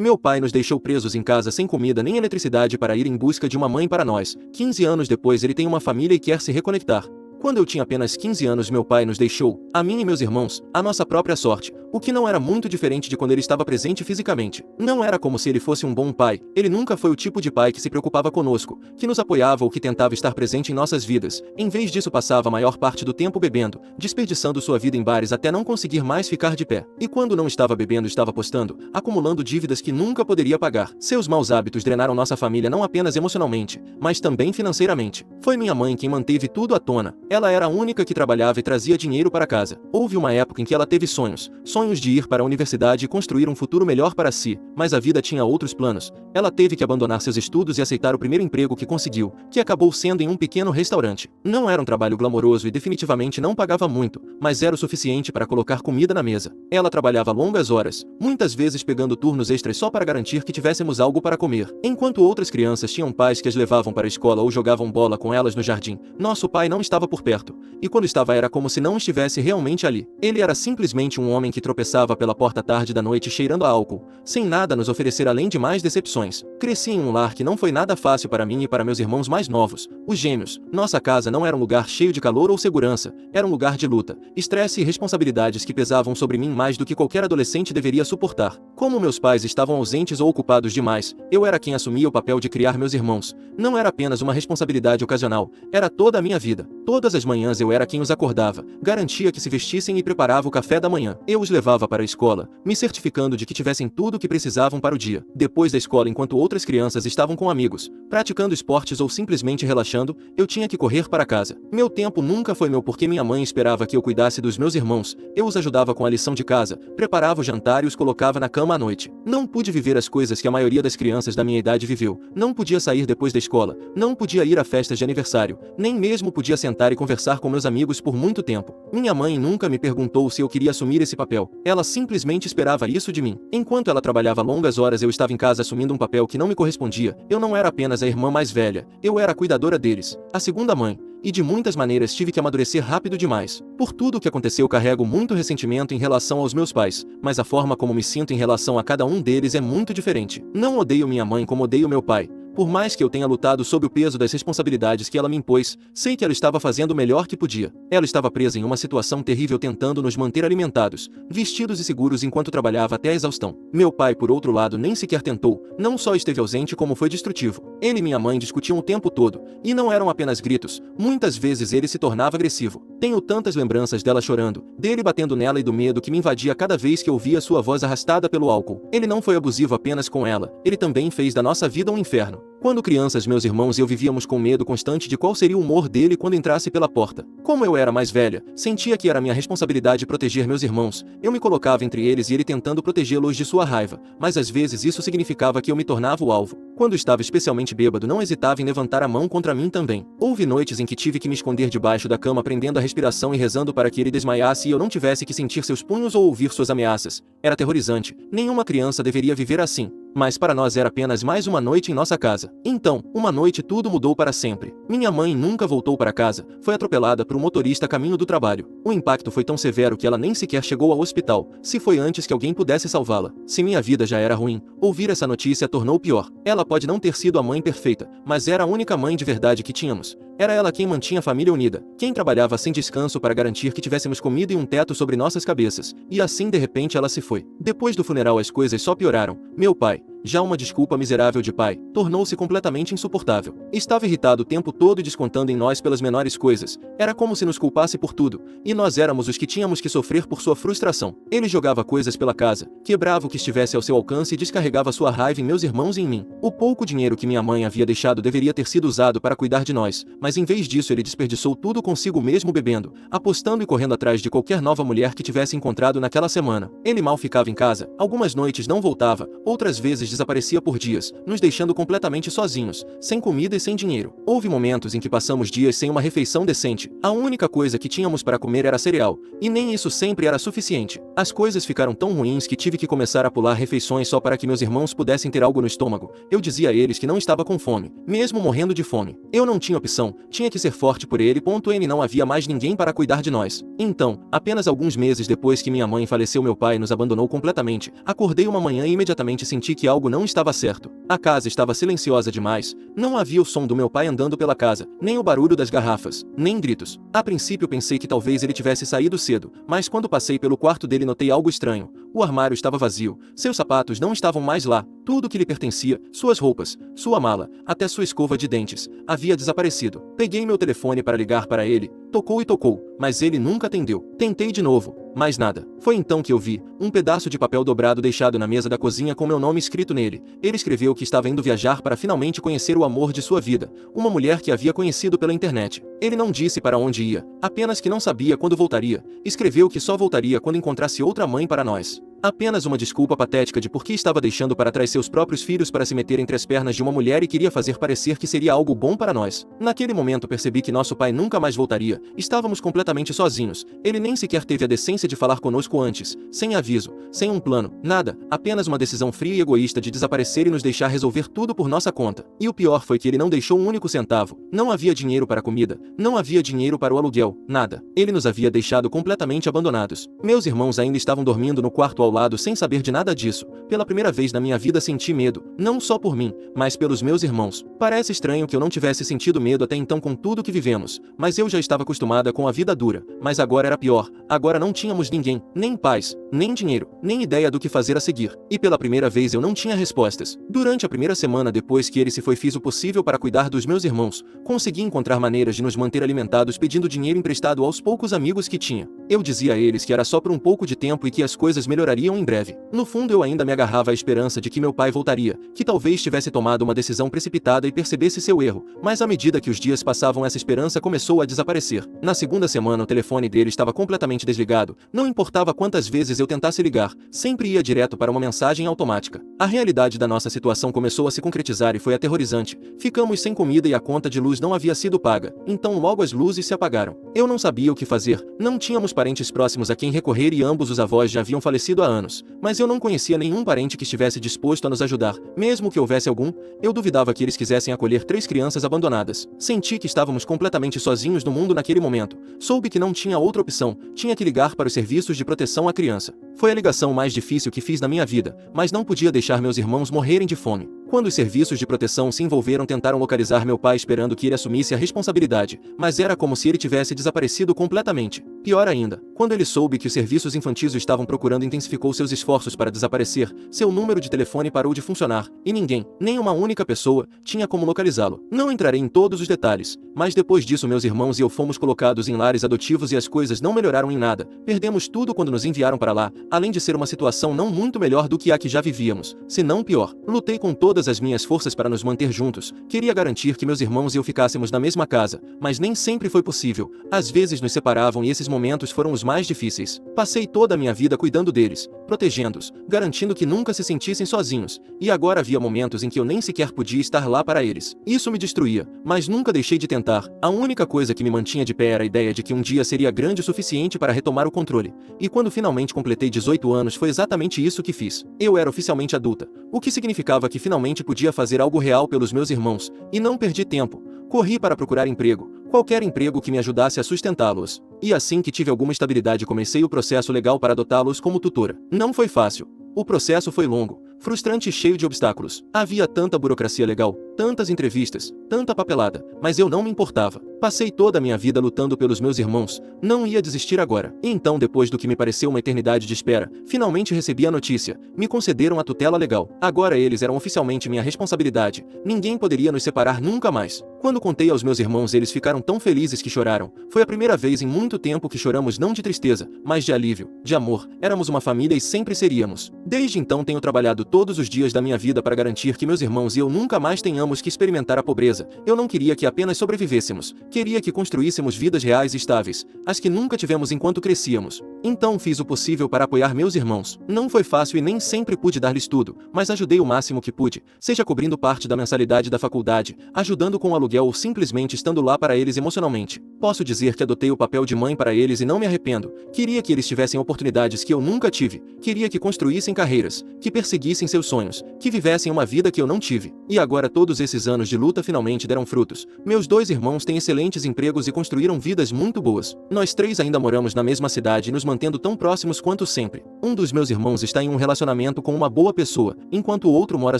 Meu pai nos deixou presos em casa sem comida nem eletricidade para ir em busca de uma mãe para nós. 15 anos depois ele tem uma família e quer se reconectar. Quando eu tinha apenas 15 anos meu pai nos deixou, a mim e meus irmãos, à nossa própria sorte, o que não era muito diferente de quando ele estava presente fisicamente. Não era como se ele fosse um bom pai, ele nunca foi o tipo de pai que se preocupava conosco, que nos apoiava ou que tentava estar presente em nossas vidas. Em vez disso passava a maior parte do tempo bebendo, desperdiçando sua vida em bares até não conseguir mais ficar de pé. E quando não estava bebendo estava apostando, acumulando dívidas que nunca poderia pagar. Seus maus hábitos drenaram nossa família não apenas emocionalmente, mas também financeiramente. Foi minha mãe quem manteve tudo à tona. Ela era a única que trabalhava e trazia dinheiro para casa. Houve uma época em que ela teve sonhos de ir para a universidade e construir um futuro melhor para si, mas a vida tinha outros planos. Ela teve que abandonar seus estudos e aceitar o primeiro emprego que conseguiu, que acabou sendo em um pequeno restaurante. Não era um trabalho glamouroso e definitivamente não pagava muito, mas era o suficiente para colocar comida na mesa. Ela trabalhava longas horas, muitas vezes pegando turnos extras só para garantir que tivéssemos algo para comer. Enquanto outras crianças tinham pais que as levavam para a escola ou jogavam bola com elas no jardim, nosso pai não estava por perto. E quando estava era como se não estivesse realmente ali. Ele era simplesmente um homem que tropeçava pela porta à tarde da noite cheirando a álcool, sem nada a nos oferecer além de mais decepções. Cresci em um lar que não foi nada fácil para mim e para meus irmãos mais novos, os gêmeos. Nossa casa não era um lugar cheio de calor ou segurança, era um lugar de luta, estresse e responsabilidades que pesavam sobre mim mais do que qualquer adolescente deveria suportar. Como meus pais estavam ausentes ou ocupados demais, eu era quem assumia o papel de criar meus irmãos. Não era apenas uma responsabilidade ocasional, era toda a minha vida. Todas as manhãs eu era quem os acordava, garantia que se vestissem e preparava o café da manhã. Eu os levava para a escola, me certificando de que tivessem tudo o que precisavam para o dia. Depois da escola, enquanto outras crianças estavam com amigos, praticando esportes ou simplesmente relaxando, eu tinha que correr para casa. Meu tempo nunca foi meu porque minha mãe esperava que eu cuidasse dos meus irmãos. Eu os ajudava com a lição de casa, preparava o jantar e os colocava na cama à noite. Não pude viver as coisas que a maioria das crianças da minha idade viveu. Não podia sair depois da escola, não podia ir a festas de aniversário, nem mesmo podia sentar e conversar com meus amigos por muito tempo. Minha mãe nunca me perguntou se eu queria assumir esse papel. Ela simplesmente esperava isso de mim. Enquanto ela trabalhava longas horas eu estava em casa assumindo um papel que não me correspondia. Eu não era apenas a irmã mais velha, eu era a cuidadora deles, a segunda mãe. E de muitas maneiras tive que amadurecer rápido demais. Por tudo o que aconteceu carrego muito ressentimento em relação aos meus pais, mas a forma como me sinto em relação a cada um deles é muito diferente. Não odeio minha mãe como odeio meu pai. Por mais que eu tenha lutado sob o peso das responsabilidades que ela me impôs, sei que ela estava fazendo o melhor que podia. Ela estava presa em uma situação terrível tentando nos manter alimentados, vestidos e seguros enquanto trabalhava até a exaustão. Meu pai, por outro lado, nem sequer tentou, não só esteve ausente como foi destrutivo. Ele e minha mãe discutiam o tempo todo, e não eram apenas gritos, muitas vezes ele se tornava agressivo. Tenho tantas lembranças dela chorando, dele batendo nela e do medo que me invadia cada vez que ouvia sua voz arrastada pelo álcool. Ele não foi abusivo apenas com ela, ele também fez da nossa vida um inferno. Quando crianças, meus irmãos e eu vivíamos com medo constante de qual seria o humor dele quando entrasse pela porta. Como eu era mais velha, sentia que era minha responsabilidade proteger meus irmãos. Eu me colocava entre eles e ele tentando protegê-los de sua raiva, mas às vezes isso significava que eu me tornava o alvo. Quando estava especialmente bêbado, não hesitava em levantar a mão contra mim também. Houve noites em que tive que me esconder debaixo da cama prendendo a respiração e rezando para que ele desmaiasse e eu não tivesse que sentir seus punhos ou ouvir suas ameaças. Era aterrorizante. Nenhuma criança deveria viver assim. Mas para nós era apenas mais uma noite em nossa casa. Então, uma noite tudo mudou para sempre. Minha mãe nunca voltou para casa, foi atropelada por um motorista a caminho do trabalho. O impacto foi tão severo que ela nem sequer chegou ao hospital, se foi antes que alguém pudesse salvá-la. Se minha vida já era ruim, ouvir essa notícia tornou pior. Ela pode não ter sido a mãe perfeita, mas era a única mãe de verdade que tínhamos. Era ela quem mantinha a família unida, quem trabalhava sem descanso para garantir que tivéssemos comida e um teto sobre nossas cabeças. E assim de repente ela se foi. Depois do funeral as coisas só pioraram. Meu pai, já uma desculpa miserável de pai, tornou-se completamente insuportável. Estava irritado o tempo todo e descontando em nós pelas menores coisas. Era como se nos culpasse por tudo, e nós éramos os que tínhamos que sofrer por sua frustração. Ele jogava coisas pela casa, quebrava o que estivesse ao seu alcance e descarregava sua raiva em meus irmãos e em mim. O pouco dinheiro que minha mãe havia deixado deveria ter sido usado para cuidar de nós, mas em vez disso ele desperdiçou tudo consigo mesmo bebendo, apostando e correndo atrás de qualquer nova mulher que tivesse encontrado naquela semana. Ele mal ficava em casa, algumas noites não voltava, outras vezes desaparecia por dias, nos deixando completamente sozinhos, sem comida e sem dinheiro. Houve momentos em que passamos dias sem uma refeição decente. A única coisa que tínhamos para comer era cereal, e nem isso sempre era suficiente. As coisas ficaram tão ruins que tive que começar a pular refeições só para que meus irmãos pudessem ter algo no estômago. Eu dizia a eles que não estava com fome, mesmo morrendo de fome. Eu não tinha opção, tinha que ser forte por ele. Não havia mais ninguém para cuidar de nós. Então, apenas alguns meses depois que minha mãe faleceu, meu pai nos abandonou completamente. Acordei uma manhã e imediatamente senti que algo não estava certo. A casa estava silenciosa demais. Não havia o som do meu pai andando pela casa, nem o barulho das garrafas, nem gritos. A princípio pensei que talvez ele tivesse saído cedo, mas quando passei pelo quarto dele notei algo estranho. O armário estava vazio, seus sapatos não estavam mais lá, tudo que lhe pertencia, suas roupas, sua mala, até sua escova de dentes, havia desaparecido. Peguei meu telefone para ligar para ele, tocou e tocou, mas ele nunca atendeu. Tentei de novo, mas nada. Foi então que eu vi um pedaço de papel dobrado deixado na mesa da cozinha com meu nome escrito nele. Ele escreveu que estava indo viajar para finalmente conhecer o amor de sua vida, uma mulher que havia conhecido pela internet. Ele não disse para onde ia, apenas que não sabia quando voltaria. Escreveu que só voltaria quando encontrasse outra mãe para nós. Apenas uma desculpa patética de por que estava deixando para trás seus próprios filhos para se meter entre as pernas de uma mulher e queria fazer parecer que seria algo bom para nós. Naquele momento percebi que nosso pai nunca mais voltaria. Estávamos completamente sozinhos. Ele nem sequer teve a decência de falar conosco antes, sem aviso, sem um plano, nada, apenas uma decisão fria e egoísta de desaparecer e nos deixar resolver tudo por nossa conta. E o pior foi que ele não deixou um único centavo. Não havia dinheiro para comida, não havia dinheiro para o aluguel, nada. Ele nos havia deixado completamente abandonados. Meus irmãos ainda estavam dormindo no quarto ao lado sem saber de nada disso. Pela primeira vez na minha vida senti medo, não só por mim, mas pelos meus irmãos. Parece estranho que eu não tivesse sentido medo até então com tudo que vivemos, mas eu já estava acostumada com a vida dura. Mas agora era pior, agora não tínhamos ninguém, nem paz, nem dinheiro, nem ideia do que fazer a seguir. E pela primeira vez eu não tinha respostas. Durante a primeira semana depois que ele se foi fiz o possível para cuidar dos meus irmãos, consegui encontrar maneiras de nos manter alimentados pedindo dinheiro emprestado aos poucos amigos que tinha. Eu dizia a eles que era só por um pouco de tempo e que as coisas melhorariam em breve. No fundo eu ainda me agarrava à esperança de que meu pai voltaria, que talvez tivesse tomado uma decisão precipitada e percebesse seu erro, mas à medida que os dias passavam essa esperança começou a desaparecer. Na segunda semana o telefone dele estava completamente desligado, não importava quantas vezes eu tentasse ligar, sempre ia direto para uma mensagem automática. A realidade da nossa situação começou a se concretizar e foi aterrorizante. Ficamos sem comida e a conta de luz não havia sido paga, então logo as luzes se apagaram. Eu não sabia o que fazer, não tínhamos parentes próximos a quem recorrer e ambos os avós já haviam falecido há anos, mas eu não conhecia nenhum parente que estivesse disposto a nos ajudar. Mesmo que houvesse algum, eu duvidava que eles quisessem acolher 3 crianças abandonadas. Senti que estávamos completamente sozinhos no mundo naquele momento. Soube que não tinha outra opção, tinha que ligar para os serviços de proteção à criança. Foi a ligação mais difícil que fiz na minha vida, mas não podia deixar meus irmãos morrerem de fome. Quando os serviços de proteção se envolveram, tentaram localizar meu pai esperando que ele assumisse a responsabilidade, mas era como se ele tivesse desaparecido completamente. Pior ainda, quando ele soube que os serviços infantis o estavam procurando, intensificou seus esforços para desaparecer, seu número de telefone parou de funcionar, e ninguém, nem uma única pessoa, tinha como localizá-lo. Não entrarei em todos os detalhes, mas depois disso meus irmãos e eu fomos colocados em lares adotivos e as coisas não melhoraram em nada. Perdemos tudo quando nos enviaram para lá, além de ser uma situação não muito melhor do que a que já vivíamos, se não pior. Lutei com todas as minhas forças para nos manter juntos, queria garantir que meus irmãos e eu ficássemos na mesma casa, mas nem sempre foi possível. Às vezes nos separavam e esses momentos foram os mais difíceis. Passei toda a minha vida cuidando deles, protegendo-os, garantindo que nunca se sentissem sozinhos, e agora havia momentos em que eu nem sequer podia estar lá para eles. Isso me destruía, mas nunca deixei de tentar. A única coisa que me mantinha de pé era a ideia de que um dia seria grande o suficiente para retomar o controle. E quando finalmente completei 18 anos foi exatamente isso que fiz. Eu era oficialmente adulta, o que significava que finalmente podia fazer algo real pelos meus irmãos, e não perdi tempo. Corri para procurar emprego, qualquer emprego que me ajudasse a sustentá-los. E assim que tive alguma estabilidade comecei o processo legal para adotá-los como tutora. Não foi fácil. O processo foi longo, frustrante e cheio de obstáculos. Havia tanta burocracia legal, tantas entrevistas, tanta papelada, mas eu não me importava. Passei toda a minha vida lutando pelos meus irmãos, não ia desistir agora. E então, depois do que me pareceu uma eternidade de espera, finalmente recebi a notícia. Me concederam a tutela legal. Agora eles eram oficialmente minha responsabilidade. Ninguém poderia nos separar nunca mais. Quando contei aos meus irmãos, eles ficaram tão felizes que choraram. Foi a primeira vez em muito tempo que choramos, não de tristeza, mas de alívio, de amor. Éramos uma família e sempre seríamos. Desde então tenho trabalhado todos os dias da minha vida para garantir que meus irmãos e eu nunca mais tenhamos tenhamos que experimentar a pobreza. Eu não queria que apenas sobrevivêssemos. Queria que construíssemos vidas reais e estáveis, as que nunca tivemos enquanto crescíamos. Então fiz o possível para apoiar meus irmãos. Não foi fácil e nem sempre pude dar-lhes tudo, mas ajudei o máximo que pude, seja cobrindo parte da mensalidade da faculdade, ajudando com o aluguel ou simplesmente estando lá para eles emocionalmente. Posso dizer que adotei o papel de mãe para eles e não me arrependo. Queria que eles tivessem oportunidades que eu nunca tive. Queria que construíssem carreiras, que perseguissem seus sonhos, que vivessem uma vida que eu não tive. E agora todos esses anos de luta finalmente deram frutos. Meus 2 irmãos têm excelentes empregos e construíram vidas muito boas. Nós 3 ainda moramos na mesma cidade e nos mantendo tão próximos quanto sempre. Um dos meus irmãos está em um relacionamento com uma boa pessoa, enquanto o outro mora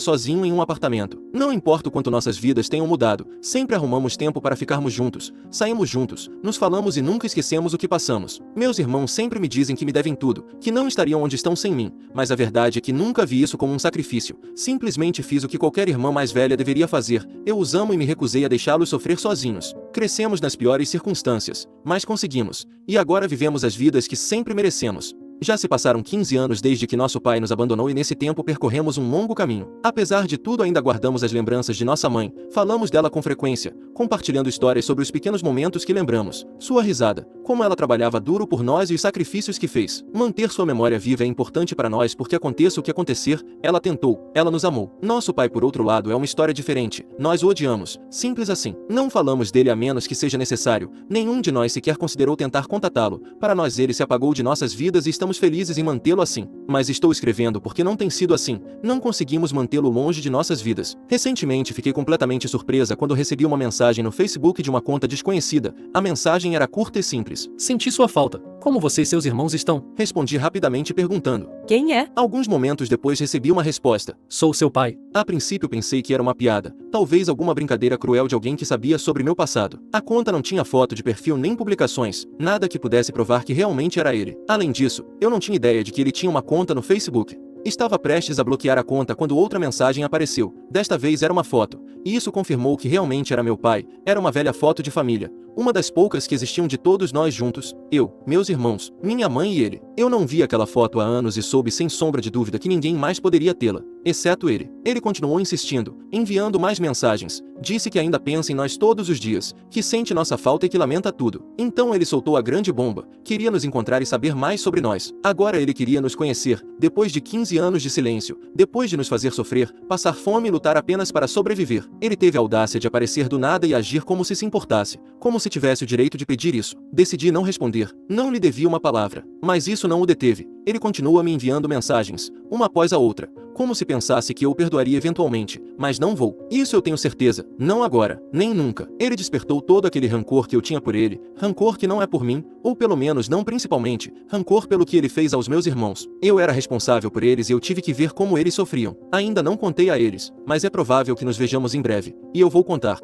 sozinho em um apartamento. Não importa o quanto nossas vidas tenham mudado, sempre arrumamos tempo para ficarmos juntos, saímos juntos, nos falamos e nunca esquecemos o que passamos. Meus irmãos sempre me dizem que me devem tudo, que não estariam onde estão sem mim, mas a verdade é que nunca vi isso como um sacrifício. Simplesmente fiz o que qualquer irmã mais velha deveria fazer. Eu os amo e me recusei a deixá-los sofrer sozinhos. Crescemos nas piores circunstâncias, mas conseguimos, e agora vivemos as vidas que sempre merecemos. Já se passaram 15 anos desde que nosso pai nos abandonou e nesse tempo percorremos um longo caminho. Apesar de tudo, ainda guardamos as lembranças de nossa mãe, falamos dela com frequência, compartilhando histórias sobre os pequenos momentos que lembramos, sua risada, como ela trabalhava duro por nós e os sacrifícios que fez. Manter sua memória viva é importante para nós porque aconteça o que acontecer, ela tentou, ela nos amou. Nosso pai, por outro lado, é uma história diferente, nós o odiamos, simples assim. Não falamos dele a menos que seja necessário, nenhum de nós sequer considerou tentar contatá-lo, para nós ele se apagou de nossas vidas e estamos felizes em mantê-lo assim. Mas estou escrevendo porque não tem sido assim, não conseguimos mantê-lo longe de nossas vidas. Recentemente fiquei completamente surpresa quando recebi uma mensagem no Facebook de uma conta desconhecida. A mensagem era curta e simples. Senti sua falta. Como você e seus irmãos estão? Respondi rapidamente perguntando. Quem é? Alguns momentos depois recebi uma resposta. Sou seu pai. A princípio pensei que era uma piada, talvez alguma brincadeira cruel de alguém que sabia sobre meu passado. A conta não tinha foto de perfil nem publicações, nada que pudesse provar que realmente era ele. Além disso, eu não tinha ideia de que ele tinha uma conta no Facebook. Estava prestes a bloquear a conta quando outra mensagem apareceu. Desta vez era uma foto, e isso confirmou que realmente era meu pai. Era uma velha foto de família, uma das poucas que existiam de todos nós juntos, eu, meus irmãos, minha mãe e ele. Eu não vi aquela foto há anos e soube sem sombra de dúvida que ninguém mais poderia tê-la, exceto ele. Ele continuou insistindo, enviando mais mensagens. Disse que ainda pensa em nós todos os dias, que sente nossa falta e que lamenta tudo. Então ele soltou a grande bomba, queria nos encontrar e saber mais sobre nós. Agora ele queria nos conhecer, depois de 15 anos de silêncio, depois de nos fazer sofrer, passar fome e lutar apenas para sobreviver. Ele teve a audácia de aparecer do nada e agir como se importasse, como se tivesse o direito de pedir isso. Decidi não responder, não lhe devia uma palavra. Mas isso não o deteve. Ele continua me enviando mensagens, uma após a outra, como se pensasse que eu o perdoaria eventualmente, mas não vou. Isso eu tenho certeza, não agora, nem nunca. Ele despertou todo aquele rancor que eu tinha por ele, rancor que não é por mim, ou pelo menos não principalmente, rancor pelo que ele fez aos meus irmãos. Eu era responsável por eles e eu tive que ver como eles sofriam. Ainda não contei a eles, mas é provável que nos vejamos em breve, e eu vou contar.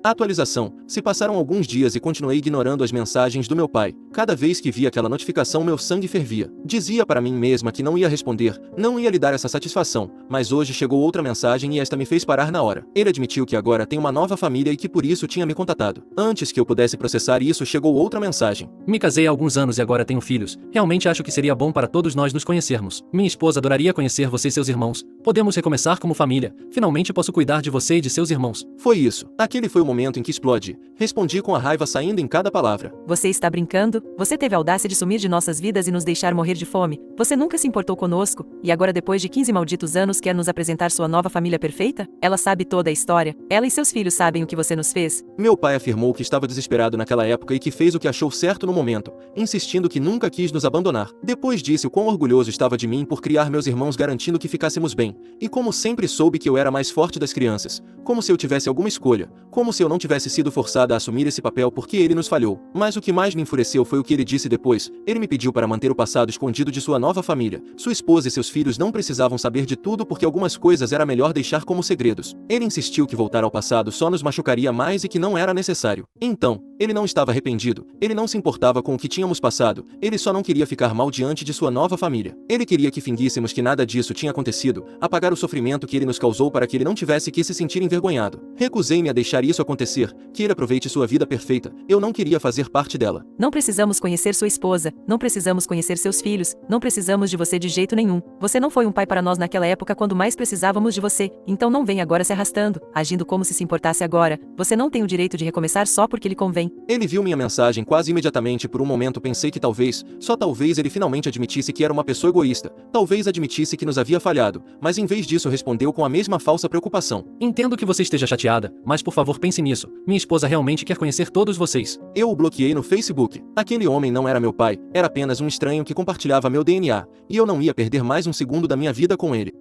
Atualização. Se passaram alguns dias e continuei ignorando as mensagens do meu pai. Cada vez que via aquela notificação meu sangue fervia. Dizia para mim mesma que não ia responder, não ia lhe dar essa satisfação, mas hoje chegou outra mensagem e esta me fez parar na hora. Ele admitiu que agora tem uma nova família e que por isso tinha me contatado. Antes que eu pudesse processar isso, chegou outra mensagem. Me casei há alguns anos e agora tenho filhos. Realmente acho que seria bom para todos nós nos conhecermos. Minha esposa adoraria conhecer você e seus irmãos. Podemos recomeçar como família. Finalmente posso cuidar de você e de seus irmãos. Foi isso. Aquele foi o momento em que explodi. Respondi com a raiva saindo em cada palavra. Você está brincando? Você teve a audácia de sumir de nossas vidas e nos deixar morrer de fome. Você nunca se importou conosco, e agora depois de 15 malditos anos quer nos apresentar sua nova família perfeita? Ela sabe toda a história. Ela e seus filhos sabem o que você nos fez. Meu pai afirmou que estava desesperado naquela época e que fez o que achou certo no momento, insistindo que nunca quis nos abandonar. Depois disse o quão orgulhoso estava de mim por criar meus irmãos garantindo que ficássemos bem, e como sempre soube que eu era mais forte das crianças, como se eu tivesse alguma escolha, como se eu não tivesse sido forçada a assumir esse papel porque ele nos falhou. Mas o que mais me enfureceu foi o que ele disse depois. Ele me pediu para manter o passado escondido de sua nova família. Sua esposa e seus filhos não precisavam saber de tudo porque algumas coisas era melhor deixar como segredos. Ele insistiu que voltar ao passado só nos machucaria mais e que não era necessário. Então, ele não estava arrependido, ele não se importava com o que tínhamos passado, ele só não queria ficar mal diante de sua nova família. Ele queria que fingíssemos que nada disso tinha acontecido, apagar o sofrimento que ele nos causou para que ele não tivesse que se sentir envergonhado. Recusei-me a deixar isso acontecer, que ele aproveite sua vida perfeita. Eu não queria fazer parte dela. Não precisamos precisamos conhecer sua esposa, não precisamos conhecer seus filhos, não precisamos de você de jeito nenhum. Você não foi um pai para nós naquela época quando mais precisávamos de você, então não vem agora se arrastando, agindo como se importasse agora. Você não tem o direito de recomeçar só porque lhe convém. Ele viu minha mensagem quase imediatamente e por um momento pensei que talvez, só talvez ele finalmente admitisse que era uma pessoa egoísta, talvez admitisse que nos havia falhado, mas em vez disso respondeu com a mesma falsa preocupação. Entendo que você esteja chateada, mas por favor pense nisso. Minha esposa realmente quer conhecer todos vocês. Eu o bloqueei no Facebook. Aquele homem não era meu pai, era apenas um estranho que compartilhava meu DNA, e eu não ia perder mais um segundo da minha vida com ele.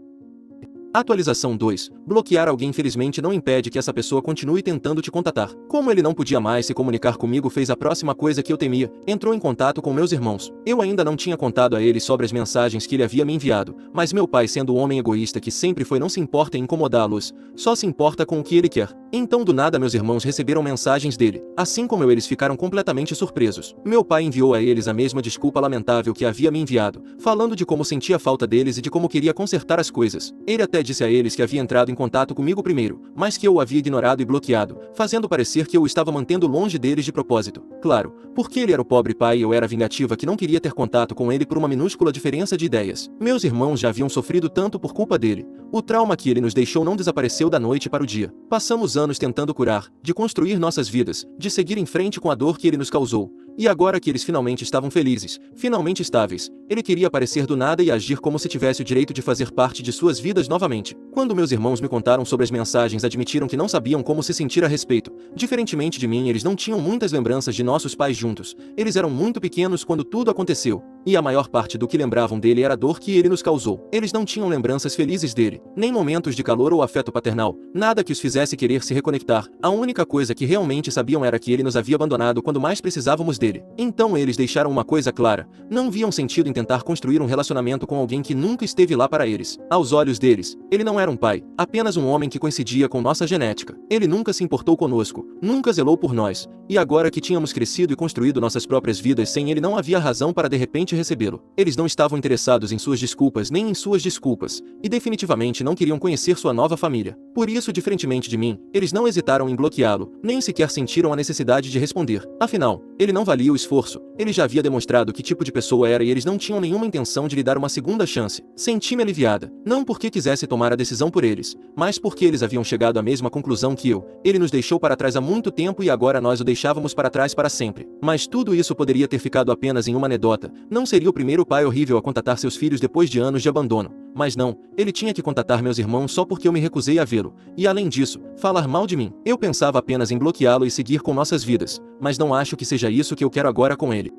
Atualização 2. Bloquear alguém felizmente não impede que essa pessoa continue tentando te contatar. Como ele não podia mais se comunicar comigo, fez a próxima coisa que eu temia, entrou em contato com meus irmãos. Eu ainda não tinha contado a eles sobre as mensagens que ele havia me enviado, mas meu pai, sendo o homem egoísta que sempre foi, não se importa em incomodá-los, só se importa com o que ele quer. Então do nada meus irmãos receberam mensagens dele. Assim como eu, eles ficaram completamente surpresos. Meu pai enviou a eles a mesma desculpa lamentável que havia me enviado, falando de como sentia falta deles e de como queria consertar as coisas. Ele até disse a eles que havia entrado em contato comigo primeiro, mas que eu o havia ignorado e bloqueado, fazendo parecer que eu o estava mantendo longe deles de propósito. Claro, porque ele era o pobre pai e eu era vingativa que não queria ter contato com ele por uma minúscula diferença de ideias. Meus irmãos já haviam sofrido tanto por culpa dele. O trauma que ele nos deixou não desapareceu da noite para o dia. Passamos anos tentando curar, de construir nossas vidas, de seguir em frente com a dor que ele nos causou. E agora que eles finalmente estavam felizes, finalmente estáveis, ele queria aparecer do nada e agir como se tivesse o direito de fazer parte de suas vidas novamente. Quando meus irmãos me contaram sobre as mensagens, admitiram que não sabiam como se sentir a respeito. Diferentemente de mim, eles não tinham muitas lembranças de nossos pais juntos. Eles eram muito pequenos quando tudo aconteceu, e a maior parte do que lembravam dele era a dor que ele nos causou. Eles não tinham lembranças felizes dele, nem momentos de calor ou afeto paternal, nada que os fizesse querer se reconectar. A única coisa que realmente sabiam era que ele nos havia abandonado quando mais precisávamos dele. Então eles deixaram uma coisa clara: não viam sentido em tentar construir um relacionamento com alguém que nunca esteve lá para eles. Aos olhos deles, ele não era um pai, apenas um homem que coincidia com nossa genética. Ele nunca se importou conosco, nunca zelou por nós, e agora que tínhamos crescido e construído nossas próprias vidas sem ele, não havia razão para de repente recebê-lo. Eles não estavam interessados em suas desculpas nem em suas desculpas, e definitivamente não queriam conhecer sua nova família. Por isso, diferentemente de mim, eles não hesitaram em bloqueá-lo, nem sequer sentiram a necessidade de responder. Afinal, ele não valia o esforço, ele já havia demonstrado que tipo de pessoa era e eles não tinham nenhuma intenção de lhe dar uma segunda chance. Senti-me aliviada, não porque quisesse tomar a decisão por eles, mas porque eles haviam chegado à mesma conclusão que eu. Ele nos deixou para trás há muito tempo e agora nós o deixávamos para trás para sempre. Mas tudo isso poderia ter ficado apenas em uma anedota. Não seria o primeiro pai horrível a contatar seus filhos depois de anos de abandono. Mas não, ele tinha que contatar meus irmãos só porque eu me recusei a vê-lo. E além disso, falar mal de mim. Eu pensava apenas em bloqueá-lo e seguir com nossas vidas, mas não acho que seja isso que eu quero agora com ele.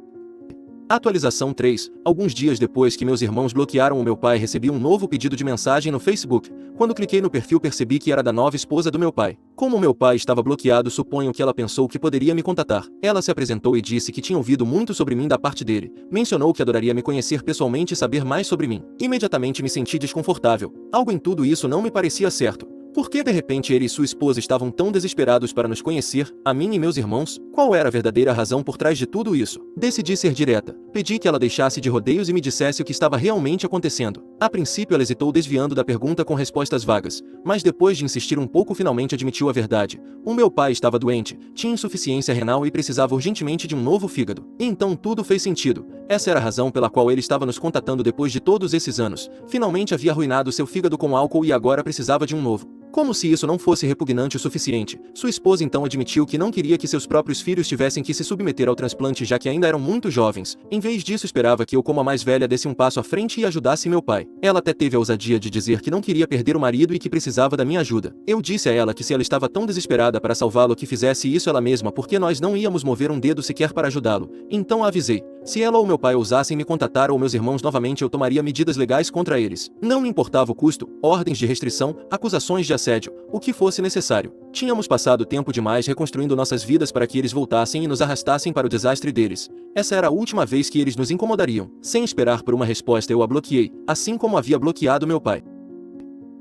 Atualização 3. Alguns dias depois que meus irmãos bloquearam o meu pai, recebi um novo pedido de mensagem no Facebook. Quando cliquei no perfil, percebi que era da nova esposa do meu pai. Como meu pai estava bloqueado, suponho que ela pensou que poderia me contatar. Ela se apresentou e disse que tinha ouvido muito sobre mim da parte dele. Mencionou que adoraria me conhecer pessoalmente e saber mais sobre mim. Imediatamente me senti desconfortável. Algo em tudo isso não me parecia certo. Por que de repente ele e sua esposa estavam tão desesperados para nos conhecer, a mim e meus irmãos? Qual era a verdadeira razão por trás de tudo isso? Decidi ser direta. Pedi que ela deixasse de rodeios e me dissesse o que estava realmente acontecendo. A princípio ela hesitou, desviando da pergunta com respostas vagas, mas depois de insistir um pouco, finalmente admitiu a verdade. O meu pai estava doente, tinha insuficiência renal e precisava urgentemente de um novo fígado. Então tudo fez sentido. Essa era a razão pela qual ele estava nos contatando depois de todos esses anos. Finalmente havia arruinado seu fígado com álcool e agora precisava de um novo. Como se isso não fosse repugnante o suficiente, sua esposa então admitiu que não queria que seus próprios filhos tivessem que se submeter ao transplante, já que ainda eram muito jovens. Em vez disso, esperava que eu, como a mais velha, desse um passo à frente e ajudasse meu pai. Ela até teve a ousadia de dizer que não queria perder o marido e que precisava da minha ajuda. Eu disse a ela que se ela estava tão desesperada para salvá-lo, que fizesse isso ela mesma, porque nós não íamos mover um dedo sequer para ajudá-lo. Então a avisei. Se ela ou meu pai ousassem me contatar ou meus irmãos novamente, eu tomaria medidas legais contra eles. Não me importava o custo, ordens de restrição, acusações de assédio, o que fosse necessário. Tínhamos passado tempo demais reconstruindo nossas vidas para que eles voltassem e nos arrastassem para o desastre deles. Essa era a última vez que eles nos incomodariam. Sem esperar por uma resposta, eu a bloqueei, assim como havia bloqueado meu pai.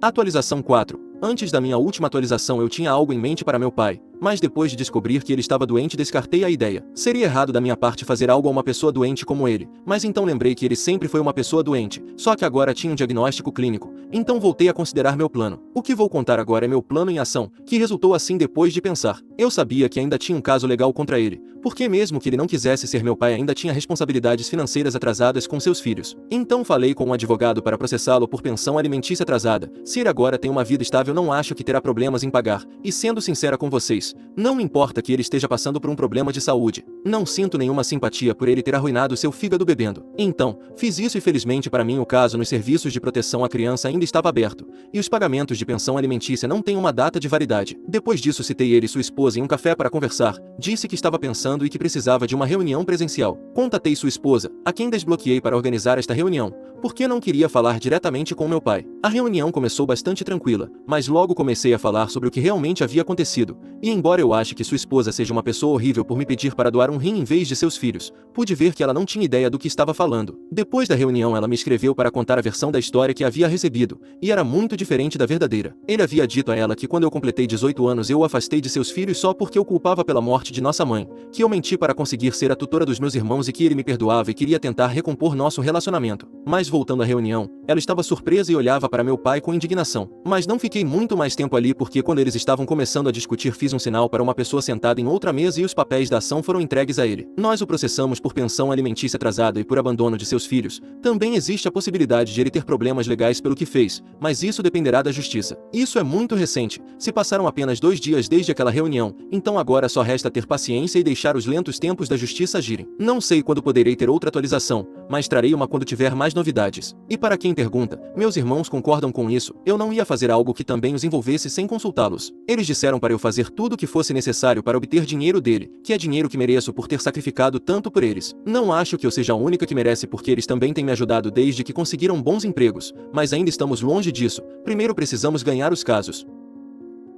Atualização 4. Antes da minha última atualização, eu tinha algo em mente para meu pai. mas depois de descobrir que ele estava doente descartei a ideia. Seria errado da minha parte fazer algo a uma pessoa doente como ele, mas então lembrei que ele sempre foi uma pessoa doente, só que agora tinha um diagnóstico clínico, então voltei a considerar meu plano. O que vou contar agora é meu plano em ação, que resultou assim depois de pensar. Eu sabia que ainda tinha um caso legal contra ele, porque mesmo que ele não quisesse ser meu pai ainda tinha responsabilidades financeiras atrasadas com seus filhos. Então falei com um advogado para processá-lo por pensão alimentícia atrasada. Se ele agora tem uma vida estável não acho que terá problemas em pagar, e sendo sincera com vocês, não importa que ele esteja passando por um problema de saúde. Não sinto nenhuma simpatia por ele ter arruinado seu fígado bebendo. Então, fiz isso e felizmente para mim o caso nos serviços de proteção à criança ainda estava aberto, e os pagamentos de pensão alimentícia não têm uma data de validade. Depois disso citei ele e sua esposa em um café para conversar, disse que estava pensando e que precisava de uma reunião presencial. Contatei sua esposa, a quem desbloqueei para organizar esta reunião, porque não queria falar diretamente com meu pai. A reunião começou bastante tranquila, mas logo comecei a falar sobre o que realmente havia acontecido, e embora eu ache que sua esposa seja uma pessoa horrível por me pedir para doar um rim em vez de seus filhos, pude ver que ela não tinha ideia do que estava falando. Depois da reunião ela me escreveu para contar a versão da história que havia recebido, e era muito diferente da verdadeira. Ele havia dito a ela que quando eu completei 18 anos eu o afastei de seus filhos só porque o culpava pela morte de nossa mãe, que eu menti para conseguir ser a tutora dos meus irmãos e que ele me perdoava e queria tentar recompor nosso relacionamento. Mas voltando à reunião, ela estava surpresa e olhava para meu pai com indignação. Mas não fiquei muito mais tempo ali porque quando eles estavam começando a discutir fiz um sinal para uma pessoa sentada em outra mesa e os papéis da ação foram entregues a ele. Nós o processamos por pensão alimentícia atrasada e por abandono de seus filhos. Também existe a possibilidade de ele ter problemas legais pelo que fez, mas isso dependerá da justiça. Isso é muito recente, se passaram apenas 2 dias desde aquela reunião, então agora só resta ter paciência e deixar os lentos tempos da justiça agirem. Não sei quando poderei ter outra atualização, mas trarei uma quando tiver mais novidades. E para quem pergunta, meus irmãos concordam com isso, eu não ia fazer algo que também os envolvesse sem consultá-los. Eles disseram para eu fazer tudo o que fosse necessário para obter dinheiro dele, que é dinheiro que mereço por ter sacrificado tanto por eles. Não acho que eu seja a única que merece porque eles também têm me ajudado desde que conseguiram bons empregos, mas ainda estamos longe disso. Primeiro precisamos ganhar os casos.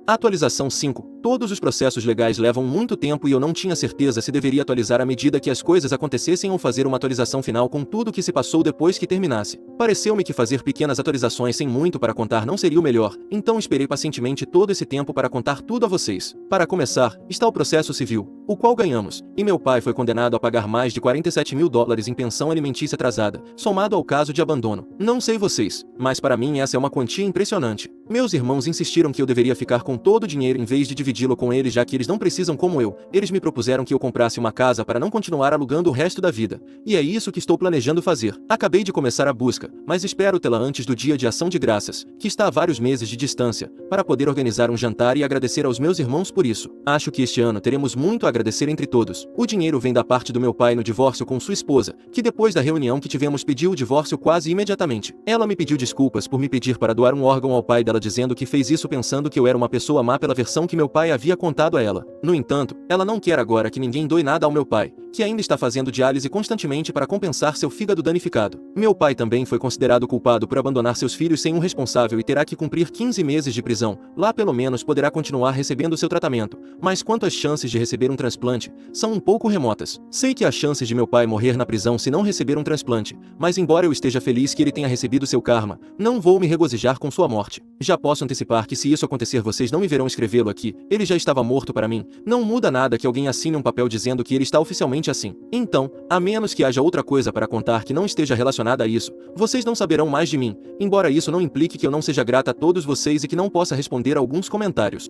Atualização 5. Todos os processos legais levam muito tempo e eu não tinha certeza se deveria atualizar à medida que as coisas acontecessem ou fazer uma atualização final com tudo o que se passou depois que terminasse. Pareceu-me que fazer pequenas atualizações sem muito para contar não seria o melhor, então esperei pacientemente todo esse tempo para contar tudo a vocês. Para começar, está o processo civil, o qual ganhamos, e meu pai foi condenado a pagar mais de $47.000 em pensão alimentícia atrasada, somado ao caso de abandono. Não sei vocês, mas para mim essa é uma quantia impressionante. Meus irmãos insistiram que eu deveria ficar com todo o dinheiro em vez de dividi-lo com eles já que eles não precisam como eu. Eles me propuseram que eu comprasse uma casa para não continuar alugando o resto da vida. E é isso que estou planejando fazer. Acabei de começar a busca, mas espero tê-la antes do dia de ação de graças, que está a vários meses de distância, para poder organizar um jantar e agradecer aos meus irmãos por isso. Acho que este ano teremos muito a agradecer entre todos. O dinheiro vem da parte do meu pai no divórcio com sua esposa, que depois da reunião que tivemos pediu o divórcio quase imediatamente. Ela me pediu desculpas por me pedir para doar um órgão ao pai dela dizendo que fez isso pensando que eu era uma pessoa má pela versão que meu pai havia contado a ela. No entanto, ela não quer agora que ninguém doe nada ao meu pai, que ainda está fazendo diálise constantemente para compensar seu fígado danificado. Meu pai também foi considerado culpado por abandonar seus filhos sem um responsável e terá que cumprir 15 meses de prisão. Lá pelo menos poderá continuar recebendo seu tratamento, mas quanto às chances de receber um transplante, são um pouco remotas. Sei que há chances de meu pai morrer na prisão se não receber um transplante, mas embora eu esteja feliz que ele tenha recebido seu karma, não vou me regozijar com sua morte. Já posso antecipar que se isso acontecer vocês não me verão escrevê-lo aqui, ele já estava morto para mim. Não muda nada que alguém assine um papel dizendo que ele está oficialmente assim. Então, a menos que haja outra coisa para contar que não esteja relacionada a isso, vocês não saberão mais de mim, embora isso não implique que eu não seja grata a todos vocês e que não possa responder a alguns comentários.